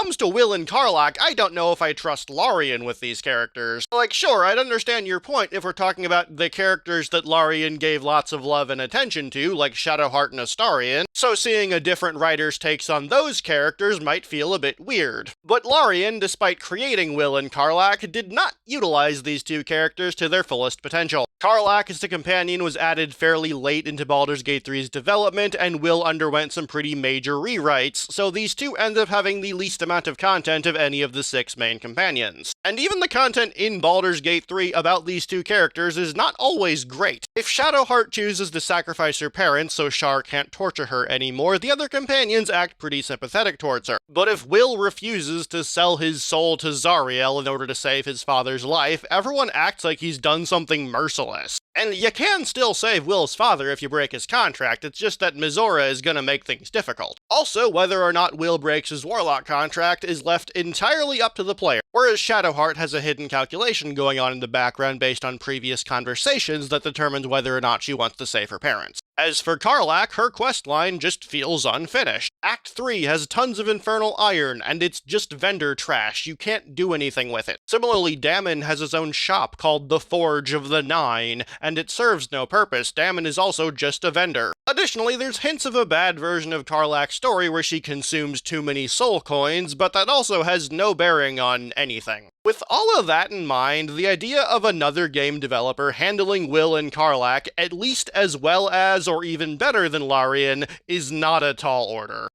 comes to Wyll and Karlach, I don't know if I trust Lorien with these characters. Like, sure, I'd understand your point if we're talking about the characters that Lorien gave lots of love and attention to, like Shadowheart and Astarion, so seeing a different writer's takes on those characters might feel a bit weird. But Lorien, despite creating Wyll and Karlach, did not utilize these two characters to their fullest potential. Karlach as the companion was added fairly late into Baldur's Gate 3's development, and Wyll underwent some pretty major rewrites, so these two end up having the least amount of content of any of the 6 main companions. And even the content in Baldur's Gate 3 about these two characters is not always great. If Shadowheart chooses to sacrifice her parents so Shar can't torture her anymore, the other companions act pretty sympathetic towards her. But if Wyll refuses to sell his soul to Zariel in order to save his father's life, everyone acts like he's done something merciless. And you can still save Will's father if you break his contract, it's just that Mizora is gonna make things difficult. Also, whether or not Wyll breaks his Warlock contract is left entirely up to the player, whereas Shadowheart has a hidden calculation going on in the background based on previous conversations that determines whether or not she wants to save her parents. As for Karlach, her questline just feels unfinished. Act 3 has tons of infernal iron, and it's just vendor trash, you can't do anything with it. Similarly, Dammon has his own shop called the Forge of the Nine, and it serves no purpose. Dammon is also just a vendor. Additionally, there's hints of a bad version of Karlach's story where she consumes too many soul coins, but that also has no bearing on anything. With all of that in mind, the idea of another game developer handling Wyll and Karlach at least as well as or even better than Lorien is not a tall order.